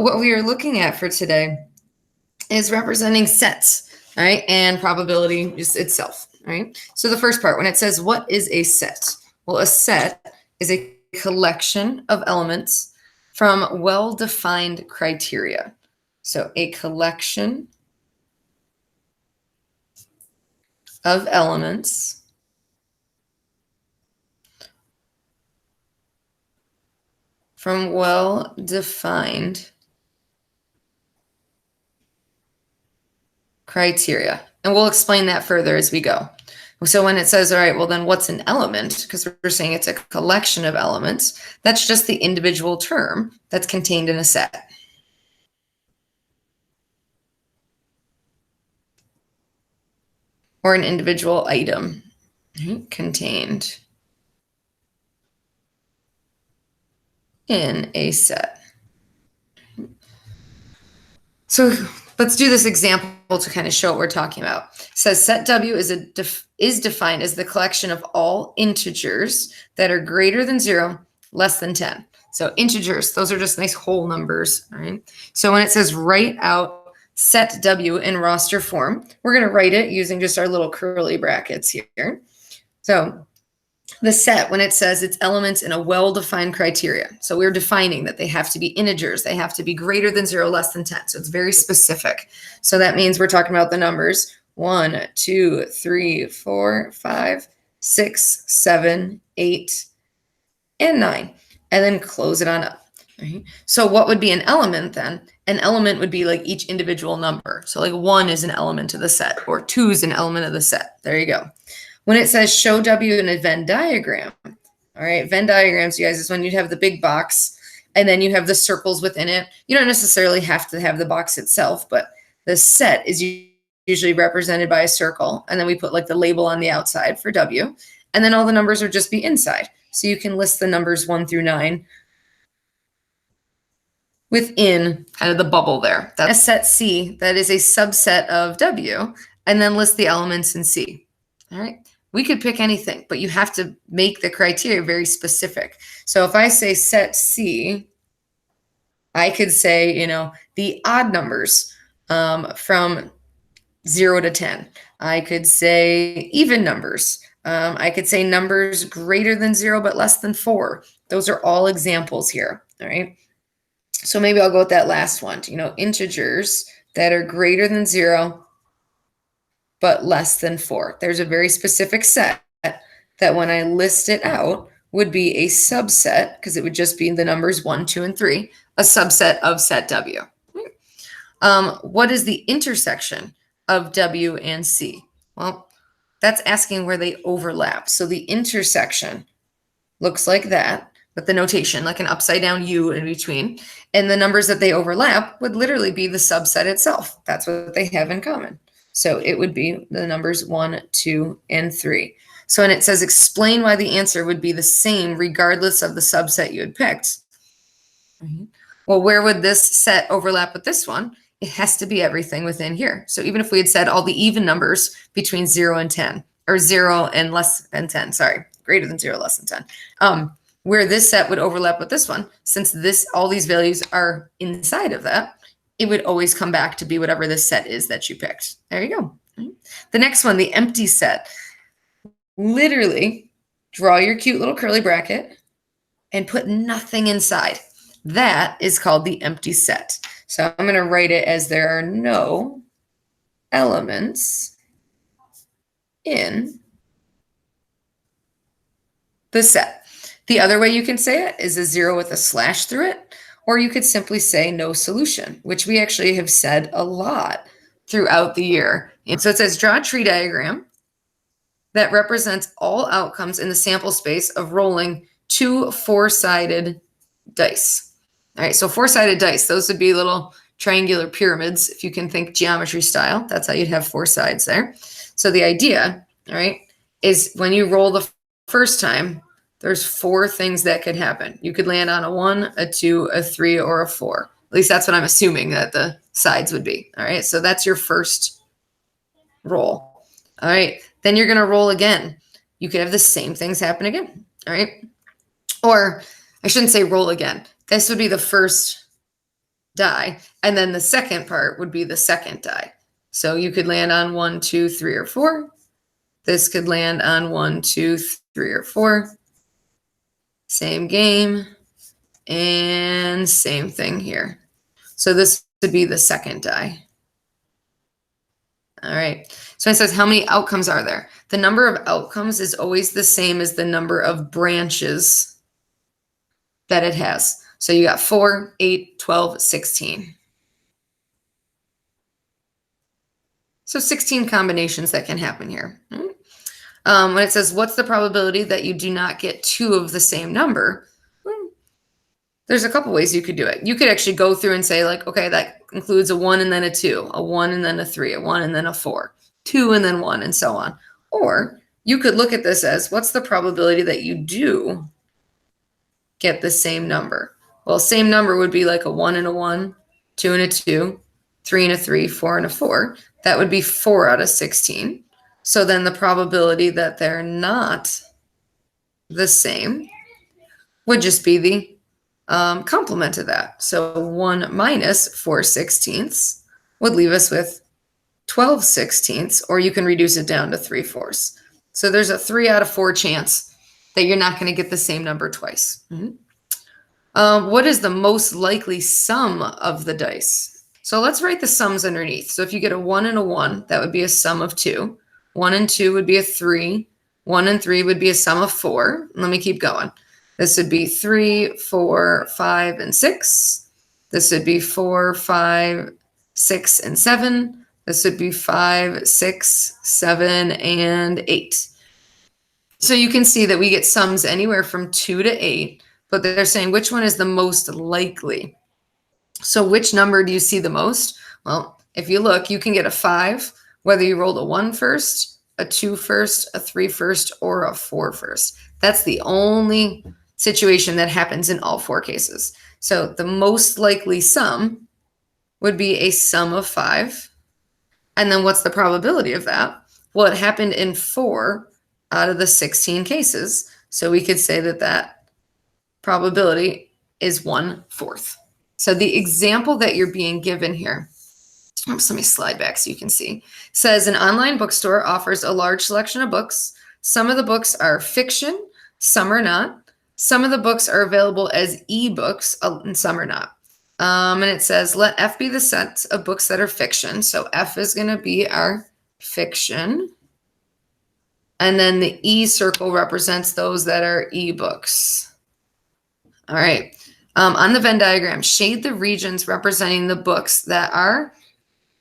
what we are looking at for today is representing sets, all right, and probability just itself, all right? So the first part, when it says, what is a set? Well, a set is a collection of elements from well-defined criteria. So a collection of elements from well-defined criteria. And we'll explain that further as we go. So when it says, all right, well, then what's an element? Because we're saying it's a collection of elements. That's just the individual term that's contained in a set. Or an individual item contained in a set. So let's do this example to kind of show what we're talking about. It says set W is defined as the collection of all integers that are greater than 0, less than 10. So integers, those are just nice whole numbers, all right? So when it says write out set W in roster form, we're going to write it using just our little curly brackets here. So the set, when it says its elements in a well-defined criteria. So we're defining that they have to be integers. They have to be greater than 0, less than 10. So it's very specific. So that means we're talking about the numbers 1, 2, 3, 4, 5, 6, 7, 8, and 9. And then close it on up. Right? So what would be an element then? An element would be like each individual number. So like 1 is an element of the set, or 2 is an element of the set. There you go. When it says show W in a Venn diagram, all right, Venn diagrams, you guys, is when you have the big box and then you have the circles within it. You don't necessarily have to have the box itself, but the set is usually represented by a circle. And then we put like the label on the outside for W. And then all the numbers would just be inside. So you can list the numbers 1 through 9 within kind of the bubble there. That's a set C that is a subset of W, and then list the elements in C. All right. We could pick anything, but you have to make the criteria very specific. So if I say set C, I could say, you know, the odd numbers from 0 to 10. I could say even numbers. I could say numbers greater than 0 but less than 4. Those are all examples here. All right. So maybe I'll go with that last one. You know, integers that are greater than 0 but less than 4. There's a very specific set that when I list it out would be a subset, because it would just be the numbers 1, 2, and 3, a subset of set W. What is the intersection of W and C? Well, that's asking where they overlap. So the intersection looks like that, with the notation, like an upside down U in between. And the numbers that they overlap would literally be the subset itself. That's what they have in common. So it would be the numbers 1, 2, and 3. So when it says explain why the answer would be the same regardless of the subset you had picked. Well, where would this set overlap with this one? It has to be everything within here. So even if we had said all the even numbers between 0 and 10, or 0 and less than 10, sorry, greater than 0, less than 10, where this set would overlap with this one, since all these values are inside of that, it would always come back to be whatever this set is that you picked. There you go. The next one, the empty set. Literally draw your cute little curly bracket and put nothing inside. That is called the empty set. So I'm going to write it as there are no elements in the set. The other way you can say it is a 0 with a slash through it, or you could simply say no solution, which we actually have said a lot throughout the year. And so it says draw a tree diagram that represents all outcomes in the sample space of rolling 2 4-sided dice. All right, so 4-sided dice, those would be little triangular pyramids, if you can think geometry style. That's how you'd have 4 sides there. So the idea, all right, is when you roll the first time, there's 4 things that could happen. You could land on a 1, a 2, a 3, or a 4. At least that's what I'm assuming that the sides would be. All right, so that's your first roll. All right, then you're going to roll again. You could have the same things happen again. All right, or I shouldn't say roll again. This would be the first die. And then the second part would be the second die. So you could land on 1, 2, 3, or 4. This could land on 1, 2, 3, or 4. Same game. And same thing here. So this would be the second die. All right. So it says, how many outcomes are there? The number of outcomes is always the same as the number of branches that it has. So you got 4, 8, 12, 16. So 16 combinations that can happen here. When it says, what's the probability that you do not get 2 of the same number? There's a couple ways you could do it. You could actually go through and say, like, okay, that includes a 1 and then a 2, a 1 and then a 3, a 1 and then a 4, 2 and then 1, and so on. Or you could look at this as, what's the probability that you do get the same number? Well, same number would be like a 1 and a 1, 2 and a 2, 3 and a 3, 4 and a 4. That would be 4 out of 16. So then the probability that they're not the same would just be the complement of that. So 1 minus 4/16 would leave us with 12/16, or you can reduce it down to 3/4. So there's a 3 out of 4 chance that you're not going to get the same number twice. What is the most likely sum of the dice? So let's write the sums underneath. So if you get a 1 and a 1, that would be a sum of 2. 1 and 2 would be a 3. 1 and 3 would be a sum of 4. Let me keep going. This would be 3, 4, 5, and 6. This would be 4, 5, 6, and 7. This would be 5, 6, 7, and 8. So you can see that we get sums anywhere from 2 to 8, but they're saying which one is the most likely. So which number do you see the most? Well, if you look, you can get a 5, whether you rolled a 1 first, a 2 first, a 3 first, or a 4 first. That's the only situation that happens in all 4 cases. So the most likely sum would be a sum of 5. And then what's the probability of that? Well, it happened in 4 out of the 16 cases. So we could say that that probability is 1/4. So the example that you're being given here, oops, let me slide back so you can see, says an online bookstore offers a large selection of books. Some of the books are fiction, some are not. Some of the books are available as ebooks, and some are not. And it says, let F be the set of books that are fiction. So F is going to be our fiction. And then the E circle represents those that are ebooks. All right. On the Venn diagram, shade the regions representing the books that are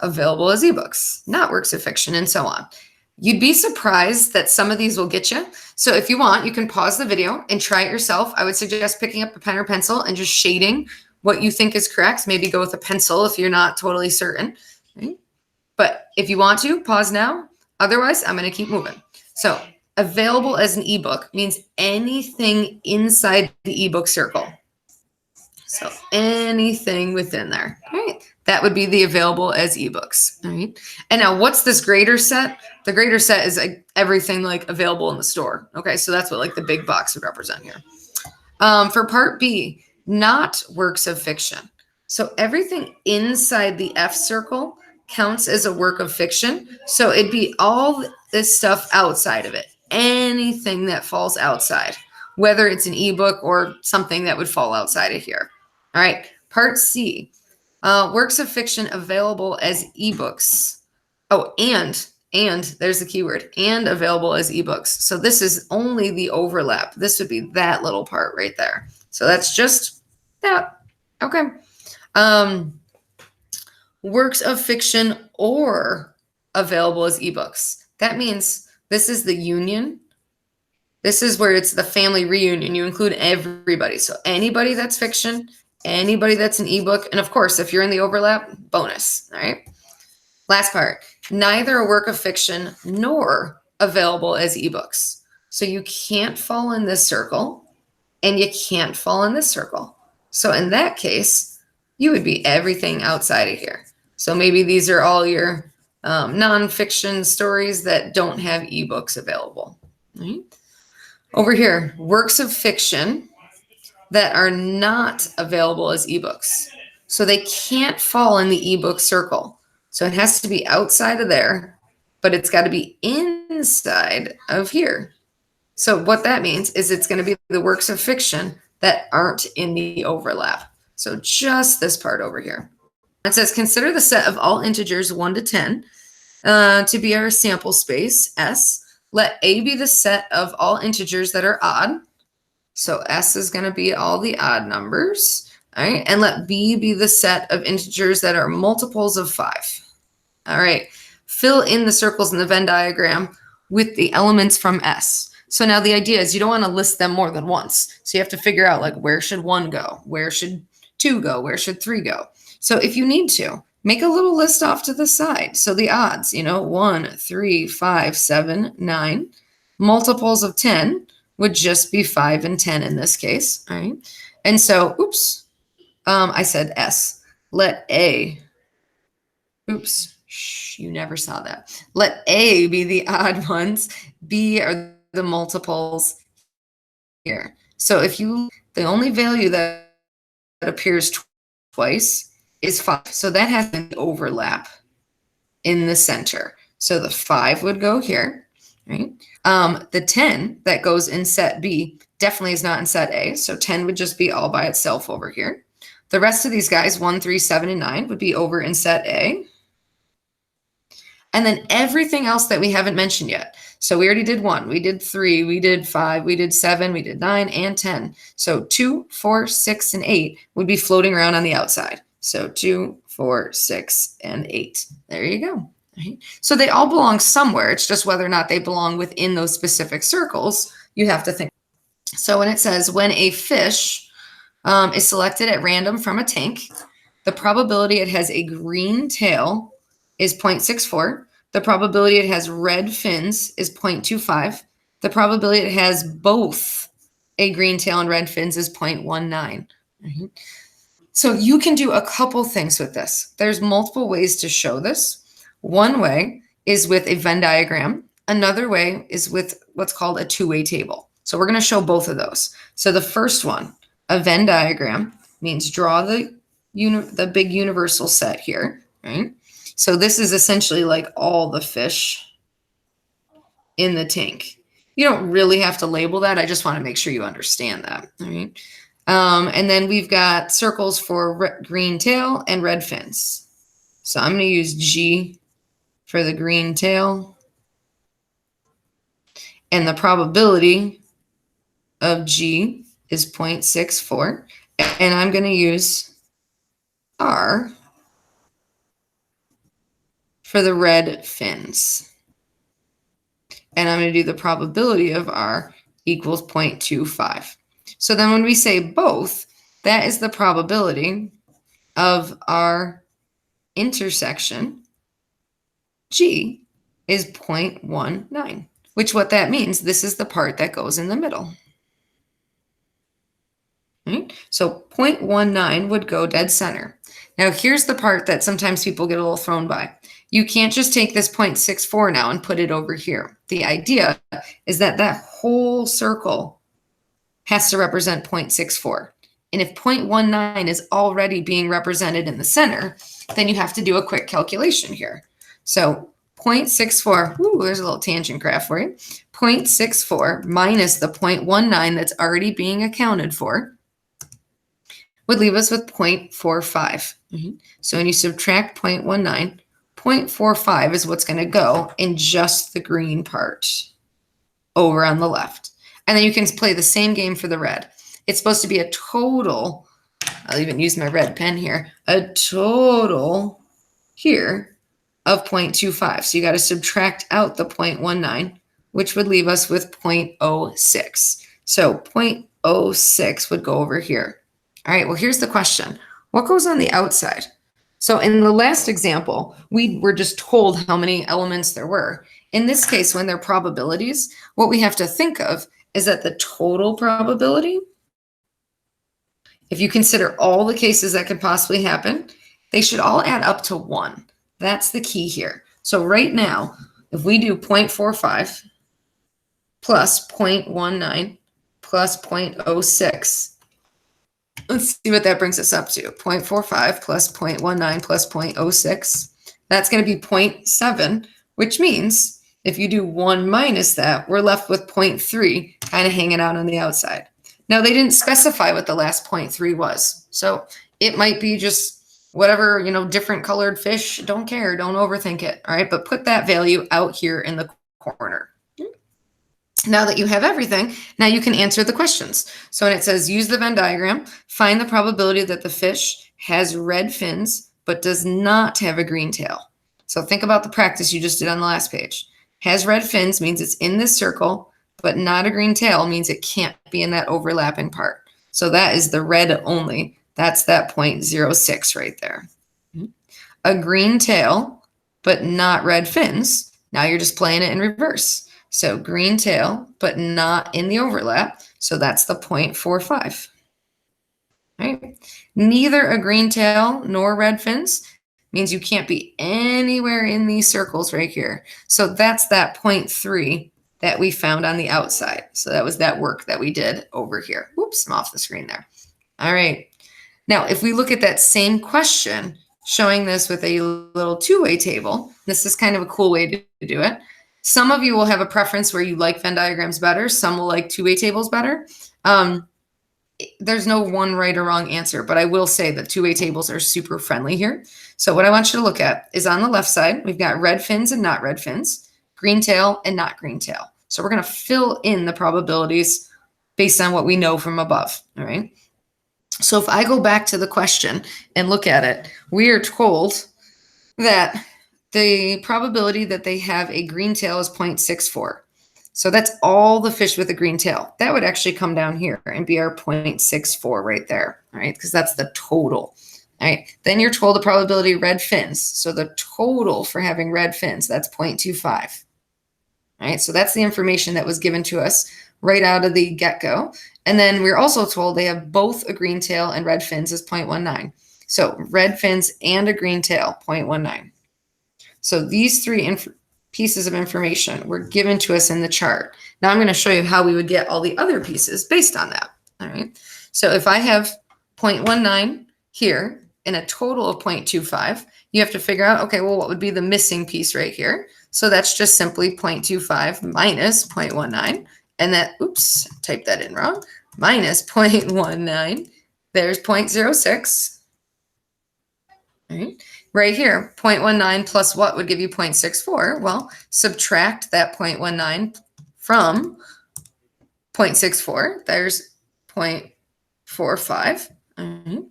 available as ebooks, not works of fiction, and so on. You'd be surprised that some of these will get you. So if you want, you can pause the video and try it yourself. I would suggest picking up a pen or pencil and just shading what you think is correct. Maybe go with a pencil if you're not totally certain. Right? But if you want to, pause now. Otherwise, I'm going to keep moving. So available as an ebook means anything inside the ebook circle. So anything within there. All right. That would be the available as ebooks. All right. And now what's this greater set? The greater set is like everything like available in the store. Okay. So that's what like the big box would represent here. For part B, not works of fiction. So everything inside the F circle counts as a work of fiction. So it'd be all this stuff outside of it. Anything that falls outside, whether it's an ebook or something that would fall outside of here. All right. Part C. Works of fiction available as ebooks. Oh, and there's the keyword, and available as ebooks. So this is only the overlap. This would be that little part right there. So that's just that. Okay. Works of fiction or available as ebooks. That means this is the union. This is where it's the family reunion. You include everybody. So anybody that's fiction, anybody that's an ebook, and of course, if you're in the overlap, bonus. All right. Last part, neither a work of fiction nor available as ebooks. So you can't fall in this circle and you can't fall in this circle. So in that case, you would be everything outside of here. So maybe these are all your nonfiction stories that don't have ebooks available. Right? Over here, works of fiction that are not available as ebooks. So they can't fall in the ebook circle. So it has to be outside of there, but it's got to be inside of here. So what that means is it's going to be the works of fiction that aren't in the overlap. So just this part over here. It says, consider the set of all integers 1 to 10 to be our sample space, S. Let A be the set of all integers that are odd. So S is going to be all the odd numbers. All right. And let B be the set of integers that are multiples of 5. All right. Fill in the circles in the Venn diagram with the elements from S. So now the idea is you don't want to list them more than once. So you have to figure out, like, where should 1 go? Where should 2 go? Where should 3 go? So if you need to, make a little list off to the side. So the odds, 1, 3, 5, 7, 9. Multiples of 10 would just be 5 and 10 in this case. All right. And so, I said S. Let A, you never saw that. Let A be the odd ones. B are the multiples here. So if the only value that appears twice is 5. So that has an overlap in the center. So the 5 would go here, right? The 10 that goes in set B definitely is not in set A. So 10 would just be all by itself over here. The rest of these guys, 1, 3, 7, and 9 would be over in set A. And then everything else that we haven't mentioned yet. So we already did 1, we did 3, we did 5, we did 7, we did 9, and 10. So 2, 4, 6, and 8 would be floating around on the outside. So 2, 4, 6, and 8. There you go. Right? So they all belong somewhere. It's just whether or not they belong within those specific circles, you have to think. So when it says, when a fish is selected at random from a tank, the probability it has a green tail is 0.64. The probability it has red fins is 0.25. The probability it has both a green tail and red fins is 0.19. Mm-hmm. So you can do a couple things with this. There's multiple ways to show this. One way is with a Venn diagram. Another way is with what's called a two-way table. So we're going to show both of those. So the first one, a Venn diagram, means draw the big universal set here, right? So this is essentially like all the fish in the tank. You don't really have to label that. I just want to make sure you understand that. All right. And then we've got circles for green tail and red fins. So I'm going to use G for the green tail. And the probability of G is 0.64. And I'm going to use R for the red fins. And I'm going to do the probability of R equals 0.25. So then when we say both, that is the probability of our intersection G is 0.19, which what that means, this is the part that goes in the middle. Right? So 0.19 would go dead center. Now here's the part that sometimes people get a little thrown by. You can't just take this 0.64 now and put it over here. The idea is that that whole circle has to represent 0.64. And if 0.19 is already being represented in the center, then you have to do a quick calculation here. So 0.64, there's a little tangent graph for you. 0.64 minus the 0.19 that's already being accounted for would leave us with 0.45. So when you subtract 0.19, 0.45 is what's going to go in just the green part over on the left. And then you can play the same game for the red. It's supposed to be a total, I'll even use my red pen here, a total here of 0.25. So you got to subtract out the 0.19, which would leave us with 0.06. So 0.06 would go over here. All right, well, here's the question. What goes on the outside? So in the last example, we were just told how many elements there were. In this case, when they're probabilities, what we have to think of is that the total probability, if you consider all the cases that could possibly happen, they should all add up to 1. That's the key here. So right now, if we do 0.45 plus 0.19 plus 0.06, Let's see what that brings us up to. 0.45 plus 0.19 plus 0.06. That's going to be 0.7, which means if you do 1 minus that, we're left with 0.3 kind of hanging out on the outside. Now, they didn't specify what the last 0.3 was. So it might be just whatever, different colored fish. Don't care. Don't overthink it. All right. But put that value out here in the corner. Now that you have everything, now you can answer the questions. So when it says use the Venn diagram, find the probability that the fish has red fins but does not have a green tail. So think about the practice you just did on the last page. Has red fins means it's in this circle, but not a green tail means it can't be in that overlapping part. So that is the red only. That's that 0.06 right there. A green tail, but not red fins. Now you're just playing it in reverse. So green tail, but not in the overlap. So that's the 0.45. Right? Neither a green tail nor red fins means you can't be anywhere in these circles right here. So that's that 0.3 that we found on the outside. So that was that work that we did over here. Whoops, I'm off the screen there. All right. Now, if we look at that same question, showing this with a little two-way table, this is kind of a cool way to do it. Some of you will have a preference where you like Venn diagrams better. Some will like two-way tables better. There's no one right or wrong answer, but I will say that two-way tables are super friendly here. So what I want you to look at is on the left side, we've got red fins and not red fins, green tail and not green tail. So we're going to fill in the probabilities based on what we know from above, all right? So if I go back to the question and look at it, we are told that the probability that they have a green tail is 0.64. So that's all the fish with a green tail. That would actually come down here and be our 0.64 right there, all right? Because that's the total, all right? Then you're told the probability red fins. So the total for having red fins, that's 0.25, all right? So that's the information that was given to us right out of the get-go. And then we're also told they have both a green tail and red fins is 0.19. So red fins and a green tail, 0.19. So these three pieces of information were given to us in the chart. Now I'm going to show you how we would get all the other pieces based on that. All right. So if I have 0.19 here and a total of 0.25, you have to figure out, okay, well, what would be the missing piece right here? So that's just simply 0.25 minus 0.19. And that, oops, typed that in wrong, minus 0.19. There's 0.06. All right. Right here, 0.19 plus what would give you 0.64? Well, subtract that 0.19 from 0.64. There's 0.45. And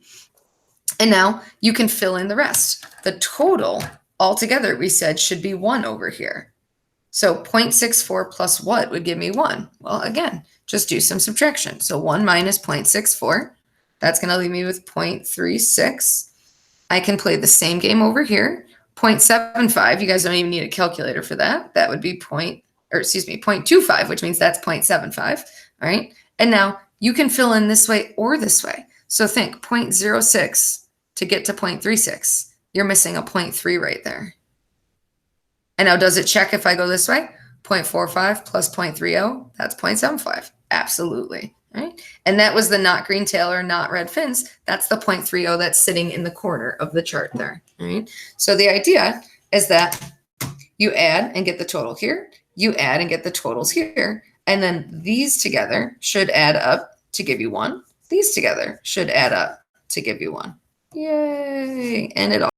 now you can fill in the rest. The total altogether, we said, should be 1 over here. So 0.64 plus what would give me 1? Well, again, just do some subtraction. So 1 minus 0.64, that's going to leave me with 0.36. I can play the same game over here. 0.75, you guys don't even need a calculator for that. That would be 0.25, which means that's 0.75, all right? And now you can fill in this way or this way. So think 0.06 to get to 0.36. You're missing a 0.3 right there. And now does it check if I go this way? 0.45 plus 0.30, that's 0.75. Absolutely. Right? And that was the not green tail or not red fins. That's the 0.30 that's sitting in the corner of the chart there. Right? So the idea is that you add and get the total here. You add and get the totals here. And then these together should add up to give you 1. These together should add up to give you 1. Yay. And it all